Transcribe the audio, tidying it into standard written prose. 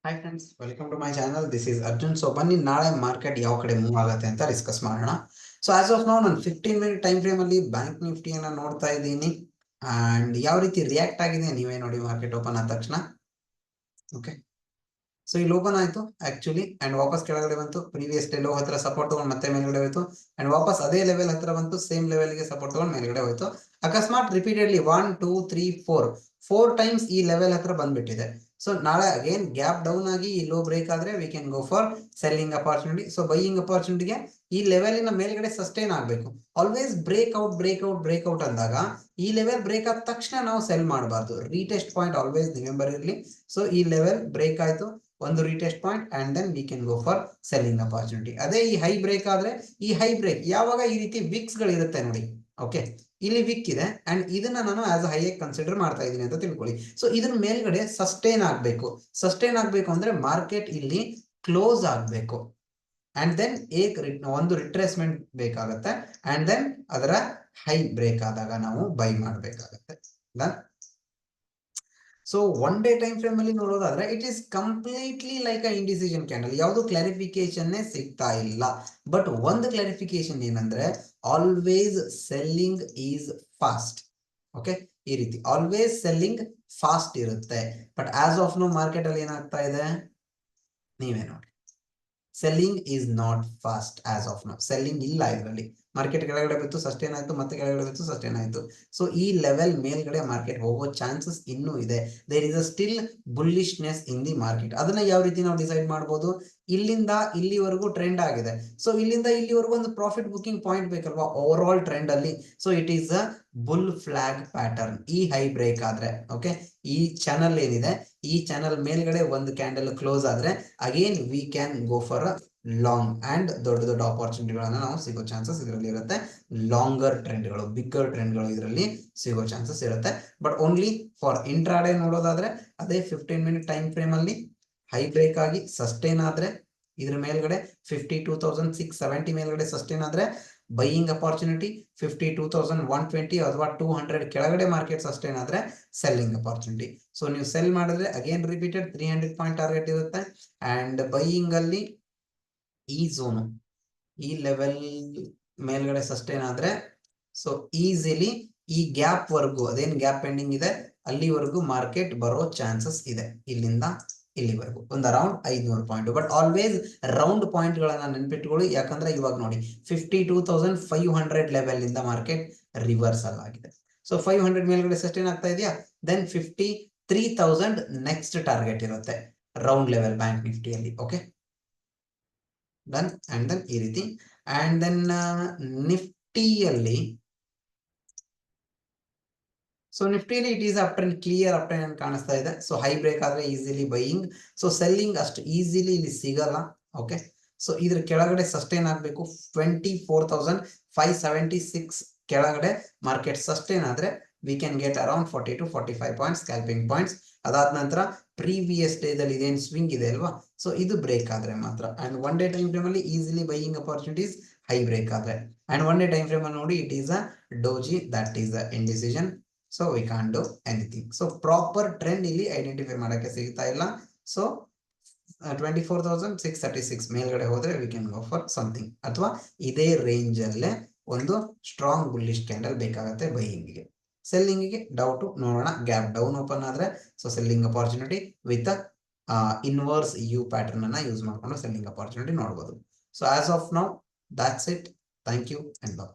Hi friends, welcome to my channel. This is Arjun. So ಬನ್ನಿ ನಾಳೆ market ಯಾವ ಕಡೆ ಮೂವ್ ಆಗುತ್ತೆ ಅಂತ ಡಿಸ್ಕಸ್ ಮಾಡೋಣ. ಸೊ ಆಸ್ ಆಫ್ ನಾವು ನಾನು 15 ಮಿನಿಟ್ ಟೈಮ್ ಫ್ರೇಮ್ ಅಲ್ಲಿ ಬ್ಯಾಂಕ್ ನಿಫ್ಟಿಯನ್ನು ನೋಡ್ತಾ ಇದ್ದೀನಿ. ಅಂಡ್ ಯಾವ ರೀತಿ ರಿಯಾಕ್ಟ್ ಆಗಿದೆ ನೀವೇ ನೋಡಿ. ಮಾರ್ಕೆಟ್ ಓಪನ್ ಆದ ತಕ್ಷಣ ಓಕೆ, ಸೊ ಇಲ್ಲಿ ಓಪನ್ ಆಯ್ತು ಆಕ್ಚುಲಿ, ಅಂಡ್ ವಾಪಸ್ ಕೆಳಗಡೆ ಬಂತು. ಪ್ರೀವಿಯಸ್ ಡೇ ಲೋ ಹತ್ರ ಸಪೋರ್ಟ್ ತಗೊಂಡು ಮತ್ತೆ ಮೇಲ್ಗಡೆ ಹೋಯ್ತು, ಅಂಡ್ ವಾಪಸ್ ಅದೇ ಲೆವೆಲ್ ಹತ್ರ ಬಂತು. ಸೇಮ್ ಲೆವೆಲ್ಗೆ ಸಪೋರ್ಟ್ ತಗೊಂಡು ಮೇಲ್ಗಡೆ ಹೋಯ್ತು. ಅಕಸ್ಮಾತ್ ರಿಪೀಟೆಡ್ಲಿ 1 2 3 4 ಟೈಮ್ಸ್ ಈ ಲೆವೆಲ್ ಹತ್ರ ಬಂದ್ಬಿಟ್ಟಿದೆ. ಸೊ ನಾಳೆ ಅಗೇನ್ ಗ್ಯಾಪ್ ಡೌನ್ ಆಗಿ ಈ ಲೋ ಬ್ರೇಕ್ ಆದ್ರೆ we can go for selling opportunity. So buying ಅಪಾರ್ಚುನಿಟಿಗೆ ಈ ಲೆವೆಲಿನ ಮೇಲ್ಗಡೆ ಸಸ್ಟೈನ್ ಆಗಬೇಕು. ಆಲ್ವೇಸ್ ಬ್ರೇಕ್ಔಟ್ ಅಂದಾಗ ಈ ಲೆವೆಲ್ ಬ್ರೇಕ್ ಆದ ತಕ್ಷಣ ನಾವು ಸೆಲ್ ಮಾಡಬಾರ್ದು. ರೀಟೆಸ್ಟ್ ಪಾಯಿಂಟ್ ಆಲ್ವೇಸ್ ರಿಮೆಂಬರ್ ಇರಲಿ. ಸೊ ಈ ಲೆವೆಲ್ ಬ್ರೇಕ್ ಆಯ್ತು, ಒಂದು retest point, and then we can go for selling opportunity. ಅದೇ ಈ ಹೈ ಬ್ರೇಕ್ ಆದ್ರೆ, ಈ ಹೈ ಬ್ರೇಕ್ ಯಾವಾಗ ಈ ರೀತಿ ವಿಕ್ಸ್ ಗಳಿರುತ್ತೆ ನೋಡಿ. ಓಕೆ, ಇಲ್ಲಿ ವಿಕ್ ಇದೆ ಅಂಡ್ ಇದನ್ನ ನಾನು ಆಸ್ ಹೈ ಕನ್ಸಿಡರ್ ಮಾಡ್ತಾ ಇದ್ದೀನಿ ಅಂತ ತಿಳ್ಕೊಳ್ಳಿ. ಸೊ ಇದನ್ನ ಮೇಲ್ಗಡೆ ಸಸ್ಟೈನ್ ಆಗ್ಬೇಕು ಅಂದ್ರೆ ಮಾರ್ಕೆಟ್ ಇಲ್ಲಿ ಕ್ಲೋಸ್ ಆಗ್ಬೇಕು, ಅಂಡ್ ದೆನ್ ಒಂದು ರಿಟ್ರೇಸ್ಮೆಂಟ್ ಬೇಕಾಗುತ್ತೆ, ಅಂಡ್ ದೆನ್ ಅದರ ಹೈ ಬ್ರೇಕ್ ಆದಾಗ ನಾವು ಬೈ ಮಾಡಬೇಕಾಗತ್ತೆ. So one day time frame ಅಲ್ಲಿ ನೋಡೋದಾದ್ರೆ it is completely like a indecision candle. ಯಾವುದು ಕ್ಲಾರಿಫಿಕೇಶನ್ ಸಿಗ್ತಾ ಇಲ್ಲ. ಬಟ್ ಒಂದು ಕ್ಲಾರಿಫಿಕೇಶನ್ ಏನಂದ್ರೆ always selling is fast. Okay, ಈ ರೀತಿ ಆಲ್ವೇಸ್ ಸೆಲ್ಲಿಂಗ್ ಫಾಸ್ಟ್ ಇರುತ್ತೆ. But as of now market ಅಲ್ಲಿ ಏನಾಗ್ತಾ ಇದೆ ನೀವೇ ನೋಡಿ. Selling is not fast as of now. Selling ಇಲ್ಲ ಇದರಲ್ಲಿ. ಮಾರ್ಕೆಟ್ ಕೆಳಗಡೆ ಬಿತ್ತು, ಸಸ್ಟೇನ್ ಆಯ್ತು, ಮತ್ತೆ ಕೆಳಗಡೆ ಬಿತ್ತು, ಸಸ್ಟೇನ್ ಆಯ್ತು. ಸೊ ಈ ಲೆವೆಲ್ ಮೇಲ್ಗಡೆ ಮಾರ್ಕೆಟ್ ಹೋಗೋ ಚಾನ್ಸಸ್ ಇನ್ನೂ ಇದೆ. There is a still bullishness in the market. ಅದನ್ನ ಯಾವ ರೀತಿ ನಾವು ಡಿಸೈಡ್ ಮಾಡಬಹುದು? ಇಲ್ಲಿಂದ ಇಲ್ಲಿವರೆಗೂ ಟ್ರೆಂಡ್ ಆಗಿದೆ. ಸೊ ಇಲ್ಲಿಂದ ಇಲ್ಲಿವರೆಗೂ ಒಂದು ಪ್ರಾಫಿಟ್ ಬುಕಿಂಗ್ ಪಾಯಿಂಟ್ ಬೇಕಲ್ವಾ ಓವರ್ ಆಲ್ ಟ್ರೆಂಡ್ ಅಲ್ಲಿ. So it is a bull flag pattern. ಈ ಹೈ ಬ್ರೇಕ್ ಆದ್ರೆ ಓಕೆ, ಈ ಚಾನಲ್ ಏನಿದೆ, ಈ ಚಾನಲ್ ಮೇಲ್ಗಡೆ ಒಂದು ಕ್ಯಾಂಡಲ್ ಕ್ಲೋಸ್ ಆದ್ರೆ again we can go for long and ದೊಡ್ಡ ಆಪರ್ಚುನಿಟಿಗಳನ್ನ ನಾವು ಸಿಗೋ ಚಾನ್ಸಸ್ ಇದರಲ್ಲಿ ಇರುತ್ತೆ. ಲಾಂಗರ್ ಟ್ರೆಂಡ್ಗಳು, ಬಿಗ್ಗರ್ ಟ್ರೆಂಡ್ಗಳು ಇದರಲ್ಲಿ ಸಿಗೋ ಚಾನ್ಸಸ್ ಇರುತ್ತೆ. ಬಟ್ ಓನ್ಲಿ ಫಾರ್ ಇಂಟ್ರಾಡೇ ನೋಡೋದಾದ್ರೆ ಅದೇ 15 ಮಿನಿಟ್ ಟೈಮ್ ಫ್ರೇಮ್ ಅಲ್ಲಿ ಹೈ ಬ್ರೇಕ್ ಆಗಿ ಸಸ್ಟೈನ್ ಆದ್ರೆ ಇದ್ರ ಮೇಲ್ಗಡೆ 52,670 ಮೇಲ್ಗಡೆ ಸಸ್ಟೈನ್ ಆದ್ರೆ ಬೈಯಿಂಗ್ ಅಪಾರ್ಚುನಿಟಿ. 52,120 ಅಥವಾ 200 ಕೆಳಗಡೆ ಮಾರ್ಕೆಟ್ ಸಸ್ಟೈನ್ ಆದ್ರೆ ಸೆಲ್ಲಿಂಗ್ ಅಪಾರ್ಚುನಿಟಿ. ಸೊ ನೀವು ಸೆಲ್ ಮಾಡಿದ್ರೆ ಅಗೇನ್ ರಿಪೀಟೆಡ್ 300 ಪಾಯಿಂಟ್ ಟಾರ್ಗೆಟ್ ಇರುತ್ತೆ. ಅಂಡ್ ಬೈಯಿಂಗ್ ಅಲ್ಲಿ ಈ ಝೋನು, ಈ ಲೆವೆಲ್ ಮೇಲ್ಗಡೆ ಸಸ್ಟೈನ್ ಆದ್ರೆ ಸೊ ಈಸಿಲಿ ಈ ಗ್ಯಾಪ್ ವರ್ಗು, ಅದೇನ್ ಗ್ಯಾಪ್ ಪೆಂಡಿಂಗ್ ಇದೆ ಅಲ್ಲಿವರೆಗೂ ಮಾರ್ಕೆಟ್ ಬರೋ ಚಾನ್ಸಸ್ ಇದೆ. ಇಲ್ಲಿಂದ ಇಲ್ಲಿವರೆಗೂ ಒಂದು around 500 point. But always round point ಗಳನ್ನ ನೆನ್ಪಿಟ್ಕೊಳ್ಳಿ. ಯಾಕಂದ್ರೆ ಇವಾಗ ನೋಡಿ 52,500 ಲೆವೆಲ್ ಇಂದ ಮಾರ್ಕೆಟ್ ರಿವರ್ಸಲ್ ಆಗಿದೆ. ಸೊ 500 ಮೇಲ್ಗಡೆ ಸಸ್ಟೈನ್ ಆಗ್ತಾ ಇದೆಯಾ, ದೆನ್ 53,000 ನೆಕ್ಸ್ಟ್ ಟಾರ್ಗೆಟ್ ಇರುತ್ತೆ ರೌಂಡ್ ಲೆವೆಲ್ ಬ್ಯಾಂಕ್ ನಿಫ್ಟಿಯಲ್ಲಿ. Okay, done. ಅಂಡ್ ದೆನ್ ಈ ರೀತಿ, ಅಂಡ್ ದೆನ್ ನಿಫ್ಟಿಯಲ್ಲಿ, ಸೊ ನಿಫ್ಟಿಲಿ it is up trend, clear up trend ಕಾಣಿಸ್ತಾ ಇದೆ. ಸೊ ಹೈ ಬ್ರೇಕ್ ಆದ್ರೆ ಈಸಿಲಿ ಬೈಯಿಂಗ್. ಸೊ ಸೆಲ್ಲಿಂಗ್ ಅಷ್ಟು ಈಸಿಲಿ ಇಲ್ಲಿ ಸಿಗಲ್ಲ. ಓಕೆ, ಸೊ ಇದ್ರ ಕೆಳಗಡೆ ಸಸ್ಟೈನ್ ಆಗಬೇಕು. 24,576 ಕೆಳಗಡೆ ಮಾರ್ಕೆಟ್ ಸಸ್ಟೈನ್ ಆದ್ರೆ we can get around 40 to 45 points scalping points. ಅದಾದ ನಂತರ ಪ್ರೀವಿಯಸ್ ಡೇದಲ್ಲಿ ಇದೇನು ಸ್ವಿಂಗ್ ಇದೆ ಅಲ್ವಾ, ಸೊ ಇದು ಬ್ರೇಕ್ ಆದ್ರೆ ಮಾತ್ರ. And one day time frame ಅಲ್ಲಿ easily buying opportunities high break ಆದ್ರೆ. And one day time frame ಅಲ್ಲಿ ನೋಡಿ it is a doji, that is a indecision. So we can't do anything. So proper trend ಇಲ್ಲಿ identify ಮಾಡಕ್ಕೆ ಸಿಗ್ತಾ ಇಲ್ಲ. ಸೊ 24,636 ಮೇಲ್ಗಡೆ ಹೋದ್ರೆ we can go for something, ಅಥವಾ ಇದೇ ರೇಂಜ್ ಅಲ್ಲೇ ಒಂದು ಸ್ಟ್ರಾಂಗ್ ಬುಲ್ಲಿಶ್ ಕ್ಯಾಂಡಲ್ ಬೇಕಾಗುತ್ತೆ ಬೈಯಿಂಗ್ಗೆ. ಸೆಲ್ಲಿಂಗಿಗೆ ಡೌಟ್ ನೋಡೋಣ. ಗ್ಯಾಪ್ ಡೌನ್ ಓಪನ್ ಆದ್ರೆ so selling opportunity with inverse U pattern ಅನ್ನ ಯೂಸ್ ಮಾಡ್ಕೊಂಡು ಸೆಲ್ಲಿಂಗ್ ಅಪಾರ್ಚುನಿಟಿ ನೋಡಬಹುದು. So as of now that's it. Thank you and by.